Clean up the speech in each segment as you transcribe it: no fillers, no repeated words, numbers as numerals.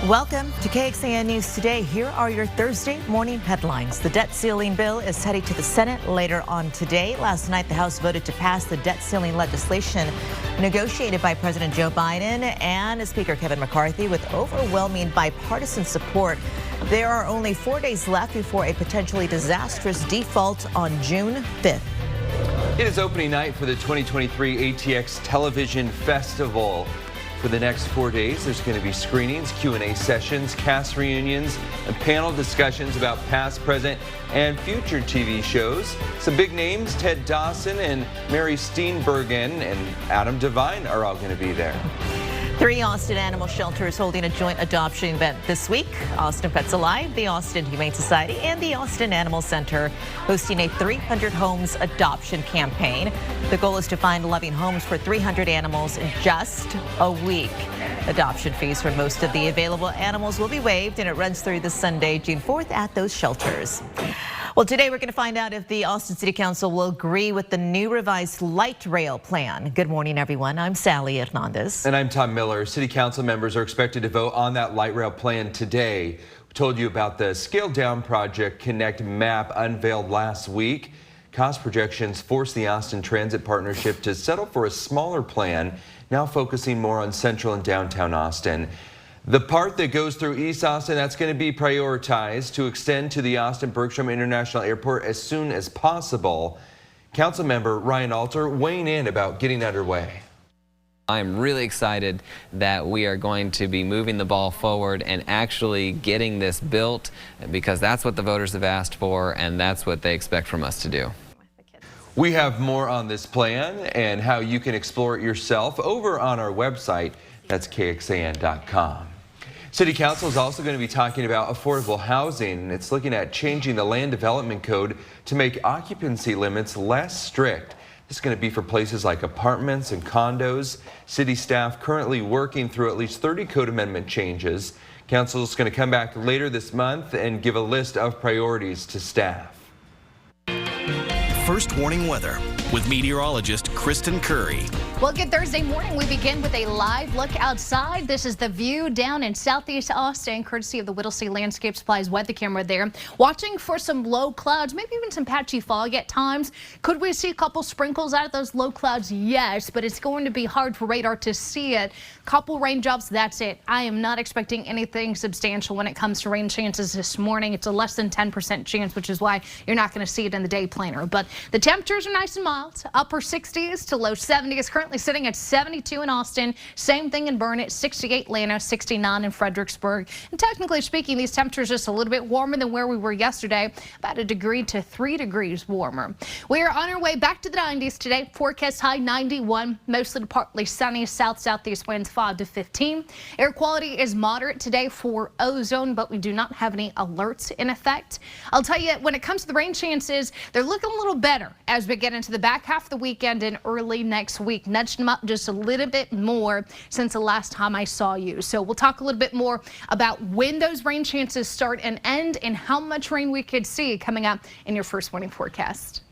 Welcome to KXAN News Today. Here are your Thursday morning headlines. The debt ceiling bill is heading to the Senate later on today. Last night, the House voted to pass the debt ceiling legislation negotiated by President Joe Biden and Speaker Kevin McCarthy with overwhelming bipartisan support. There are only 4 days left before a potentially disastrous default on June 5th. It is opening night for the 2023 ATX Television Festival. For the next 4 days, there's going to be screenings, Q&A sessions, cast reunions, and panel discussions about past, present, and future TV shows. Some big names, Ted Dawson and Mary Steenburgen and Adam Devine are all going to be there. 3 Austin animal shelters holding a joint adoption event this week. Austin Pets Alive, the Austin Humane Society, and the Austin Animal Center hosting a 300 homes adoption campaign. The goal is to find loving homes for 300 animals in just a week. Adoption fees for most of the available animals will be waived, and it runs through this Sunday, June 4th at those shelters. Well, today we're going to find out if the Austin City Council will agree with the new revised light rail plan. Good morning, everyone. I'm Sally Hernandez. And I'm Tom Miller. City Council members are expected to vote on that light rail plan today. We told you about the scaled down project Connect map unveiled last week. Cost projections forced the Austin Transit Partnership to settle for a smaller plan, now focusing more on central and downtown Austin. The part that goes through East Austin, that's going to be prioritized to extend to the Austin-Bergstrom International Airport as soon as possible. Councilmember Ryan Alter weighing in about getting underway. I'm really excited that we are going to be moving the ball forward and actually getting this built, because that's what the voters have asked for and that's what they expect from us to do. We have more on this plan and how you can explore it yourself over on our website. That's KXAN.com. City Council is also going to be talking about affordable housing. It's looking at changing the land development code to make occupancy limits less strict. This is going to be for places like apartments and condos. City staff currently working through at least 30 code amendment changes. Council is going to come back later this month and give a list of priorities to staff. First warning weather with meteorologist Kristen Curry. Well, good Thursday morning. We begin with a live look outside. This is the view down in southeast Austin, courtesy of the Whittlesey Landscape Supplies weather camera there. Watching for some low clouds, maybe even some patchy fog at times. Could we see a couple sprinkles out of those low clouds? Yes, but it's going to be hard for radar to see it. Couple raindrops, that's it. I am not expecting anything substantial when it comes to rain chances this morning. It's a less than 10% chance, which is why you're not going to see it in the day planner. But the temperatures are nice and mild, upper 60s to low 70s. Currently sitting at 72 in Austin. Same thing in Burnet, 68 Lano, 69 in Fredericksburg. And technically speaking, these temperatures just a little bit warmer than where we were yesterday, about 1 degree to 3 degrees warmer. We are on our way back to the 90s today. Forecast high 91, mostly to partly sunny, south-southeast winds 5 to 15. Air quality is moderate today for ozone, but we do not have any alerts in effect. I'll tell you, when it comes to the rain chances, they're looking a little better as we get into the back half of the weekend and early next week. Nudged them up just a little bit more since the last time I saw you. So we'll talk a little bit more about when those rain chances start and end and how much rain we could see coming up in your first morning forecast.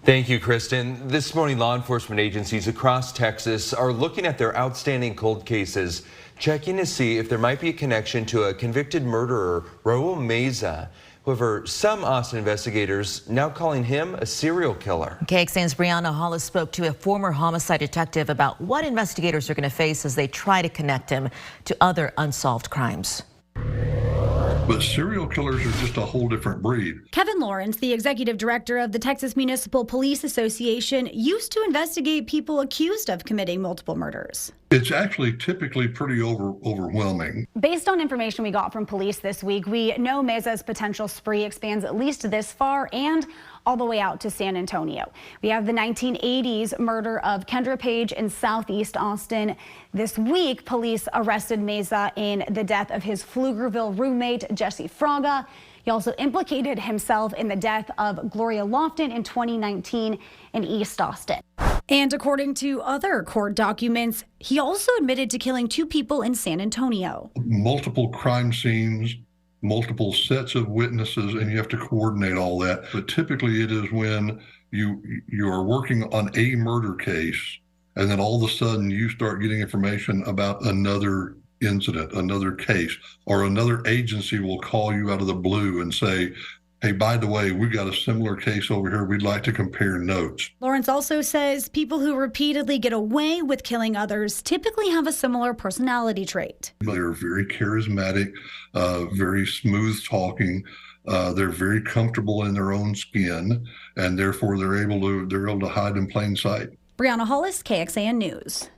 Thank you, Kristen. This morning, law enforcement agencies across Texas are looking at their outstanding cold cases, checking to see if there might be a connection to a convicted murderer, Raul Meza. However, some Austin investigators now calling him a serial killer. KXAN's Brianna Hollis spoke to a former homicide detective about what investigators are going to face as they try to connect him to other unsolved crimes. But serial killers are just a whole different breed. Kevin Lawrence, the executive director of the Texas Municipal Police Association, used to investigate people accused of committing multiple murders. It's actually typically pretty overwhelming. Based on information we got from police this week, we know Meza's potential spree expands at least this far and all the way out to San Antonio. We have the 1980s murder of Kendra Page in southeast Austin. This week, police arrested Meza in the death of his Pflugerville roommate, Jesse Fraga. He also implicated himself in the death of Gloria Lofton in 2019 in East Austin. And according to other court documents, he also admitted to killing 2 people in San Antonio. Multiple crime scenes, multiple sets of witnesses, and you have to coordinate all that. But typically it is when you are working on a murder case, and then all of a sudden you start getting information about another incident, another case, or another agency will call you out of the blue and say, hey, by the way, we got a similar case over here. We'd like to compare notes. Lawrence also says people who repeatedly get away with killing others typically have a similar personality trait. They're very charismatic, very smooth talking. They're very comfortable in their own skin, and therefore they're able to hide in plain sight. Brianna Hollis, KXAN News.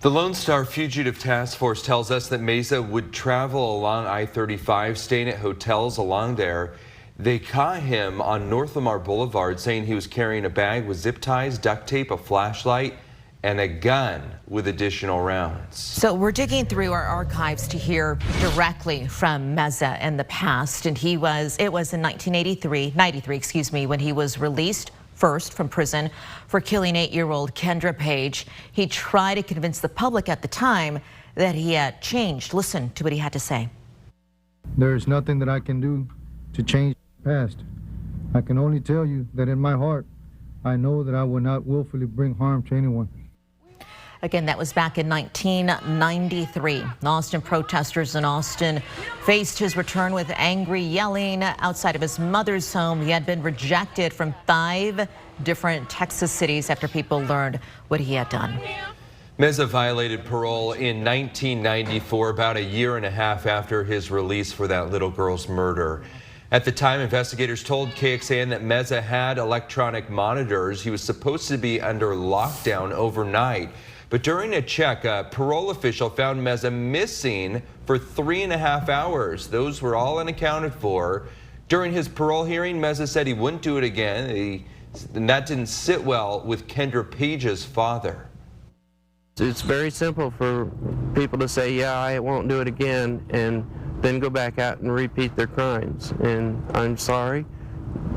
The Lone Star Fugitive Task Force tells us that Meza would travel along I-35, staying at hotels along there. They caught him on North Lamar Boulevard, saying he was carrying a bag with zip ties, duct tape, a flashlight, and a gun with additional rounds. So we're digging through our archives to hear directly from Meza in the past, and it was in 1993, when he was released first from prison for killing 8-year-old Kendra Page. He tried to convince the public at the time that he had changed. Listen to what he had to say. There is nothing that I can do to change the past. I can only tell you that in my heart, I know that I will not willfully bring harm to anyone. Again, that was back in 1993. Austin protesters in Austin faced his return with angry yelling outside of his mother's home. He had been rejected from 5 different Texas cities after people learned what he had done. Meza violated parole in 1994, about a year and a half after his release for that little girl's murder. At the time, investigators told KXAN that Meza had electronic monitors. He was supposed to be under lockdown overnight. But during a check, a parole official found Meza missing for 3.5 hours. Those were all unaccounted for. During his parole hearing, Meza said he wouldn't do it again, and that didn't sit well with Kendra Page's father. It's very simple for people to say, yeah, I won't do it again, and then go back out and repeat their crimes. And I'm sorry,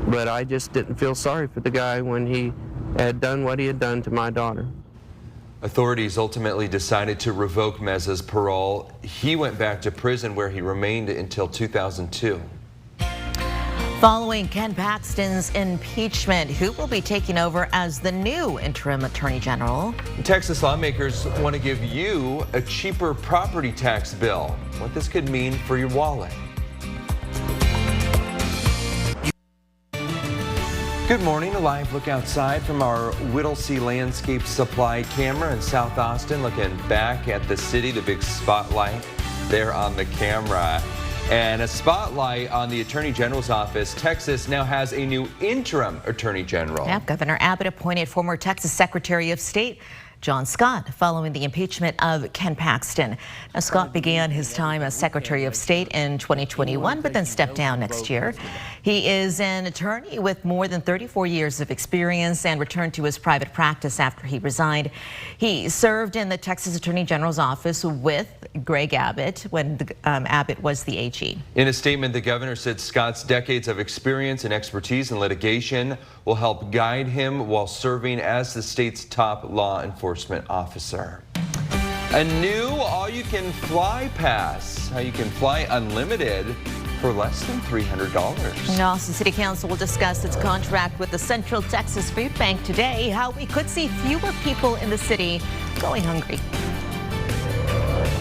but I just didn't feel sorry for the guy when he had done what he had done to my daughter. Authorities ultimately decided to revoke Meza's parole. He went back to prison where he remained until 2002. Following Ken Paxton's impeachment, who will be taking over as the new interim attorney general? Texas lawmakers want to give you a cheaper property tax bill. What this could mean for your wallet. Good morning, a live look outside from our Whittlesey Landscape Supply camera in South Austin, looking back at the city, the big spotlight there on the camera. And a spotlight on the Attorney General's office. Texas now has a new interim Attorney General. Yeah, Governor Abbott appointed former Texas Secretary of State John Scott following the impeachment of Ken Paxton. Now, Scott began his time as Secretary of State in 2021, but then stepped down next year. He is an attorney with more than 34 years of experience and returned to his private practice after he resigned. He served in the Texas Attorney General's office with Greg Abbott when Abbott was the AG. In a statement, the governor said Scott's decades of experience and expertise in litigation will help guide him while serving as the state's top law enforcement officer. A new all-you-can-fly pass, how you can fly unlimited for less than $300. Austin City Council will discuss its contract with the Central Texas Food Bank today, how we could see fewer people in the city going hungry.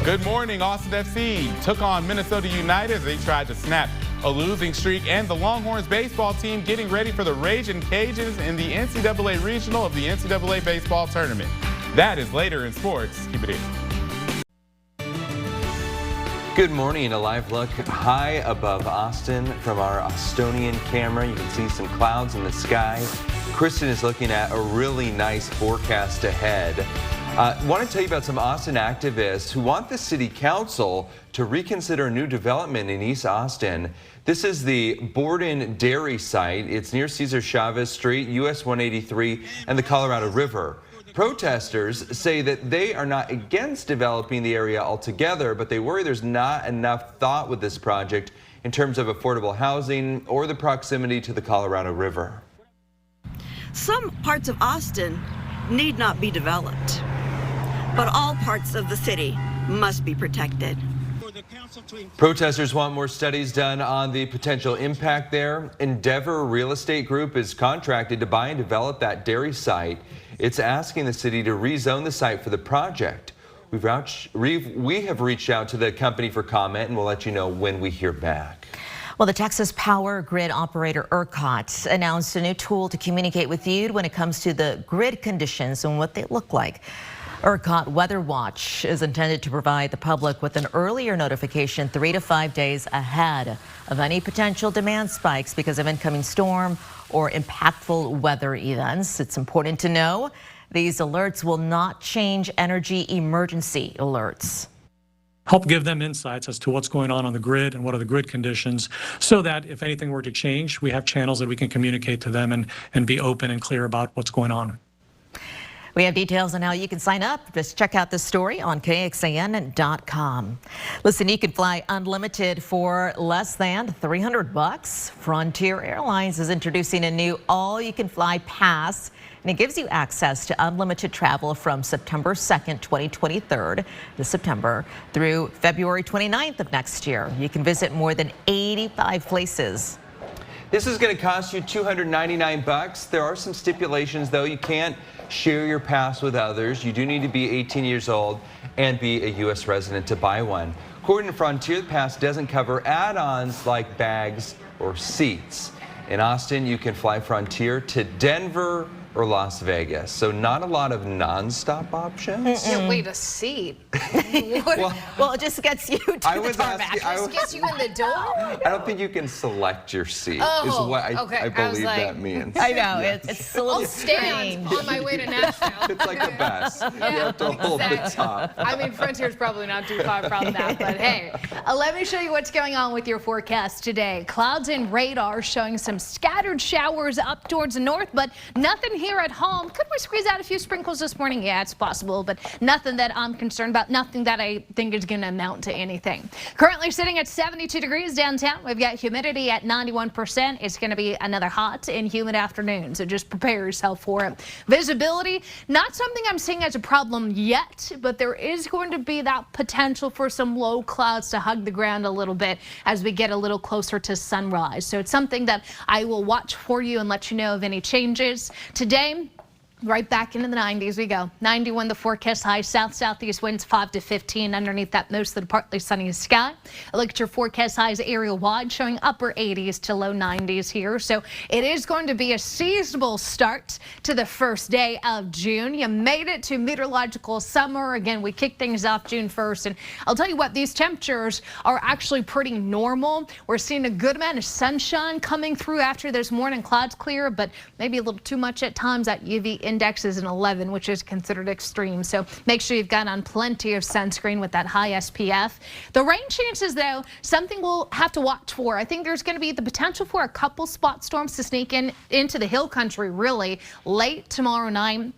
Good morning. Austin FC took on Minnesota United as they tried to snap a losing streak, and the Longhorns baseball team getting ready for the Ragin' Cajuns in the NCAA Regional of the NCAA Baseball Tournament. That is later in sports. Keep it here. Good morning. A live look high above Austin from our Austonian camera. You can see some clouds in the sky. Kristen is looking at a really nice forecast ahead. I want to tell you about some Austin activists who want the city council to reconsider a new development in East Austin. This is the Borden Dairy site. It's near Cesar Chavez Street, US 183, and the Colorado River. Protesters say that they are not against developing the area altogether, but they worry there's not enough thought with this project in terms of affordable housing or the proximity to the Colorado River. Some parts of Austin need not be developed, but all parts of the city must be protected. Protesters want more studies done on the potential impact there. Endeavor Real Estate Group is contracted to buy and develop that dairy site. It's asking the city to rezone the site for the project. We have reached out to the company for comment, and we'll let you know when we hear back. Well, the Texas power grid operator ERCOT announced a new tool to communicate with you when it comes to the grid conditions and what they look like. ERCOT Weather Watch is intended to provide the public with an earlier notification 3 to 5 days ahead of any potential demand spikes because of incoming storm or impactful weather events. It's important to know these alerts will not change energy emergency alerts. Help give them insights as to what's going on the grid and what are the grid conditions, so that if anything were to change, we have channels that we can communicate to them and be open and clear about what's going on. We have details on how you can sign up. Just check out this story on KXAN.com. Listen, you can fly unlimited for less than $300. Frontier Airlines is introducing a new all-you-can-fly pass, and it gives you access to unlimited travel from September 2nd, 2023 this September through February 29th of next year. You can visit more than 85 places. This is going to cost you $299. There are some stipulations, though. You can't share your pass with others. You do need to be 18 years old and be a U.S. resident to buy one. According to Frontier, the pass doesn't cover add-ons like bags or seats. In Austin, you can fly Frontier to Denver or Las Vegas, so not a lot of non-stop options. Yeah, wait, a seat? well, it just gets you to the tarmac. It just gets you in the door? I don't think you can select your seat, is what I believe that means. I know, it's a little strange. On my way to Nashville. It's like a bus. You have to hold the top. I mean, Frontier's probably not too far from that, but hey, let me show you what's going on with your forecast today. Clouds and radar showing some scattered showers up towards the north, but nothing here at home. Could we squeeze out a few sprinkles this morning? Yeah, it's possible, but nothing that I'm concerned about, nothing that I think is going to amount to anything. Currently sitting at 72 degrees downtown. We've got humidity at 91%. It's going to be another hot and humid afternoon, so just prepare yourself for it. Visibility, not something I'm seeing as a problem yet, but there is going to be that potential for some low clouds to hug the ground a little bit as we get a little closer to sunrise. So it's something that I will watch for you and let you know of any changes. Today, right back into the 90s we go. 91 the forecast high, south-southeast winds 5 to 15. Underneath that, most of the partly sunny sky. A look at your forecast highs area wide, showing upper 80s to low 90s here. So it is going to be a seasonable start to the first day of June. You made it to meteorological summer. Again, we kick things off June 1st. And I'll tell you what, these temperatures are actually pretty normal. We're seeing a good amount of sunshine coming through after those morning clouds clear, but maybe a little too much at times. That UV index is an 11, which is considered extreme. So make sure you've got on plenty of sunscreen with that high SPF. The rain chances, though, something we'll have to watch for. I think there's going to be the potential for a couple spot storms to sneak into the hill country really late tomorrow night.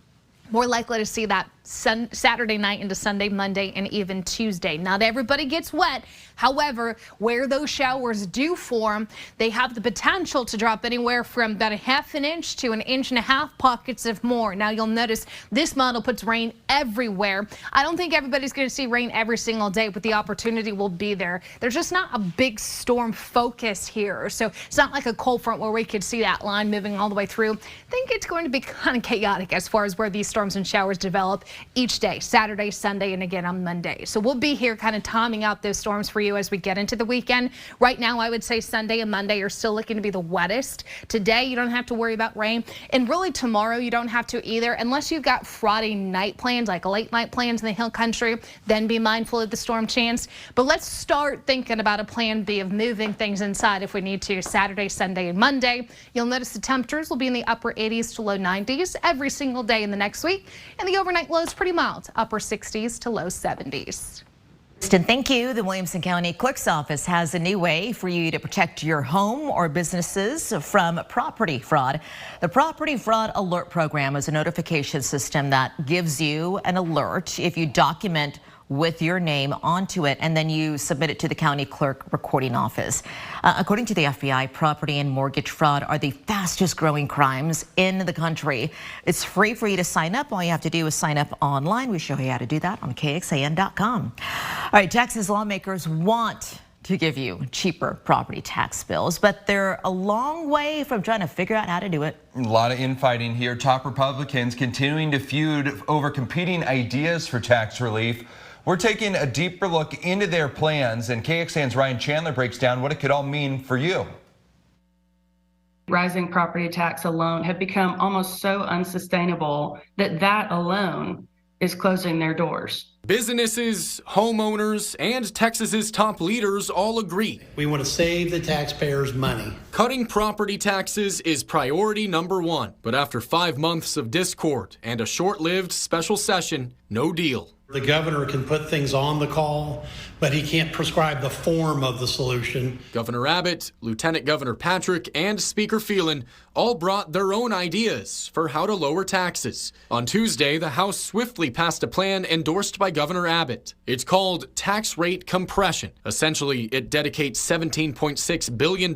More likely to see that Saturday night into Sunday, Monday, and even Tuesday. Not everybody gets wet. However, where those showers do form, they have the potential to drop anywhere from about 1/2 inch to 1.5 inches pockets of more. Now you'll notice this model puts rain everywhere. I don't think everybody's going to see rain every single day, but the opportunity will be there. There's just not a big storm focus here. So it's not like a cold front where we could see that line moving all the way through. I think it's going to be kind of chaotic as far as where these storms and showers develop each day, Saturday, Sunday, and again on Monday. So we'll be here kind of timing out those storms for you as we get into the weekend. Right now, I would say Sunday and Monday are still looking to be the wettest. Today, you don't have to worry about rain. And really tomorrow, you don't have to either, unless you've got Friday night plans, like late night plans in the hill country, then be mindful of the storm chance. But let's start thinking about a plan B of moving things inside if we need to Saturday, Sunday, and Monday. You'll notice the temperatures will be in the upper 80s to low 90s every single day in the next week. And the overnight low is pretty mild, upper 60s to low 70s. Thank you. The Williamson County Clerk's Office has a new way for you to protect your home or businesses from property fraud. The Property Fraud Alert Program is a notification system that gives you an alert if you document with your name onto it, and then you submit it to the county clerk recording office. According to the FBI, property and mortgage fraud are the fastest growing crimes in the country. It's free for you to sign up. All you have to do is sign up online. We show you how to do that on KXAN.com. All right, Texas lawmakers want to give you cheaper property tax bills, but they're a long way from trying to figure out how to do it. A lot of infighting here. Top Republicans continuing to feud over competing ideas for tax relief. We're taking a deeper look into their plans, and KXAN's Ryan Chandler breaks down what it could all mean for you. Rising property tax alone have become almost so unsustainable that alone is closing their doors. Businesses, homeowners, and Texas's top leaders all agree. We want to save the taxpayers money. Cutting property taxes is priority number one. But after 5 months of discord and a short-lived special session, no deal. The governor can put things on the call, but he can't prescribe the form of the solution. Governor Abbott, Lieutenant Governor Patrick, and Speaker Phelan all brought their own ideas for how to lower taxes. On Tuesday, the House swiftly passed a plan endorsed by Governor Abbott. It's called tax rate compression. Essentially, it dedicates $17.6 billion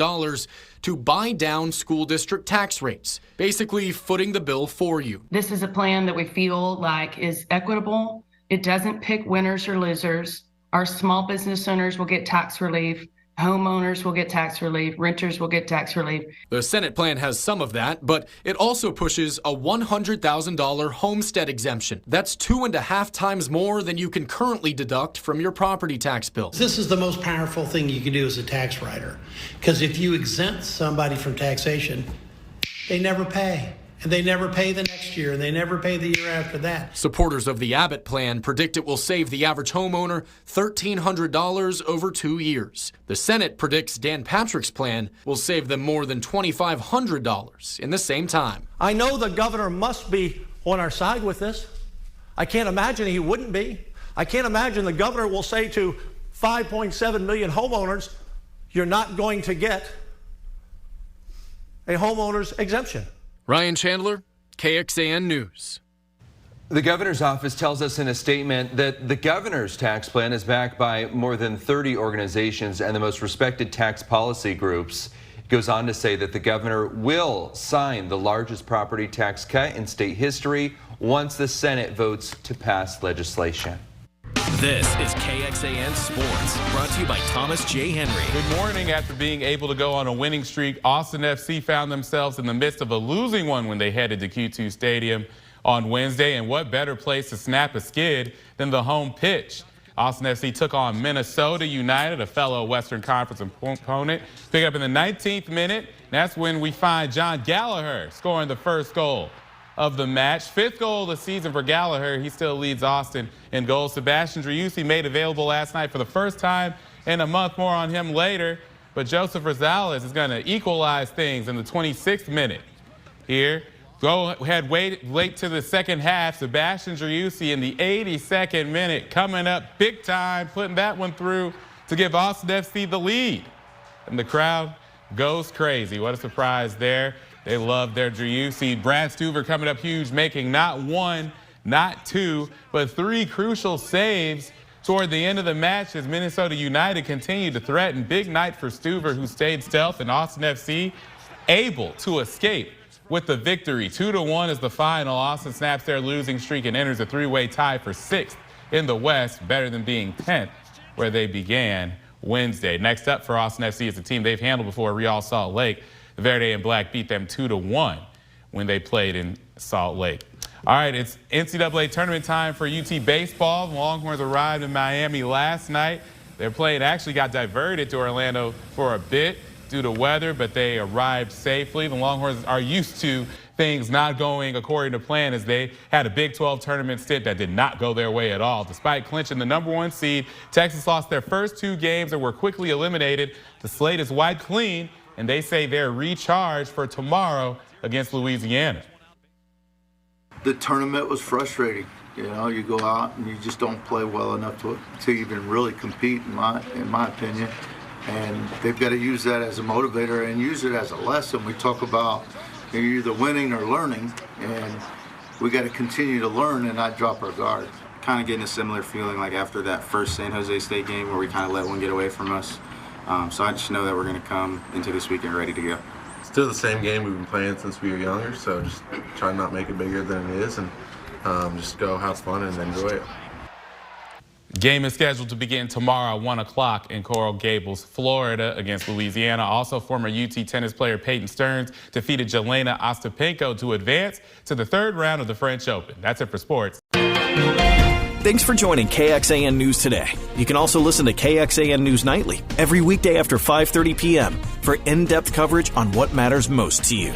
to buy down school district tax rates, basically footing the bill for you. This is a plan that we feel like is equitable. It doesn't pick winners or losers. Our small business owners will get tax relief. Homeowners will get tax relief. Renters will get tax relief. The Senate plan has some of that, but it also pushes a $100,000 homestead exemption. That's 2.5 times more than you can currently deduct from your property tax bill. This is the most powerful thing you can do as a tax writer, because if you exempt somebody from taxation, they never pay. And they never pay the next year, and they never pay the year after that. Supporters of the Abbott plan predict it will save the average homeowner $1,300 over 2 years. The Senate predicts Dan Patrick's plan will save them more than $2,500 in the same time. I know the governor must be on our side with this. I can't imagine he wouldn't be. I can't imagine the governor will say to 5.7 million homeowners, you're not going to get a homeowner's exemption. Ryan Chandler, KXAN News. The governor's office tells us in a statement that the governor's tax plan is backed by more than 30 organizations and the most respected tax policy groups. It goes on to say that the governor will sign the largest property tax cut in state history once the Senate votes to pass legislation. This is KXAN Sports, brought to you by Thomas J. Henry. Good morning. After being able to go on a winning streak, Austin FC found themselves in the midst of a losing one when they headed to Q2 Stadium on Wednesday. And what better place to snap a skid than the home pitch? Austin FC took on Minnesota United, a fellow Western Conference opponent. Pick up in the 19th minute. That's when we find John Gallagher scoring the first goal of the match. 5th goal of the season for Gallagher. He still leads Austin in goals. Sebastian Driussi made available last night for the first time in a month. More on him later. But Joseph Rosales is going to equalize things in the 26th minute. Here, go ahead, wait late to the second half. Sebastian Driussi in the 82nd minute coming up big time, putting that one through to give Austin FC the lead. And the crowd goes crazy. What a surprise there. They love their Driussi. Brad Stuver coming up huge, making not 1, not 2, but 3 crucial saves toward the end of the match as Minnesota United continued to threaten. Big night for Stuver, who stayed stealth, and Austin FC able to escape with the victory. 2-1 is the final. Austin snaps their losing streak and enters a 3-way tie for 6th in the West, better than being 10th where they began Wednesday. Next up for Austin FC is a team they've handled before, Real Salt Lake. The Verde and Black beat them 2-1 when they played in Salt Lake. All right, it's NCAA tournament time for UT baseball. The Longhorns arrived in Miami last night. Their plane actually got diverted to Orlando for a bit due to weather, but they arrived safely. The Longhorns are used to things not going according to plan, as they had a Big 12 tournament stint that did not go their way at all. Despite clinching the #1 seed, Texas lost their first 2 games and were quickly eliminated. The slate is wiped clean, and they say they're recharged for tomorrow against Louisiana. The tournament was frustrating. You know, you go out and you just don't play well enough to even really compete, in my opinion. And they've got to use that as a motivator and use it as a lesson. We talk about you're either winning or learning, and we got to continue to learn and not drop our guard. Kind of getting a similar feeling like after that first San Jose State game where we kind of let one get away from us. So I just know that we're going to come into this weekend ready to go. Still the same game we've been playing since we were younger, so just try not to make it bigger than it is and just go have fun and enjoy it. Game is scheduled to begin tomorrow at 1 o'clock in Coral Gables, Florida against Louisiana. Also, former UT tennis player Peyton Stearns defeated Jelena Ostapenko to advance to the third round of the French Open. That's it for sports. Thanks for joining KXAN News today. You can also listen to KXAN News Nightly every weekday after 5:30 p.m. for in-depth coverage on what matters most to you.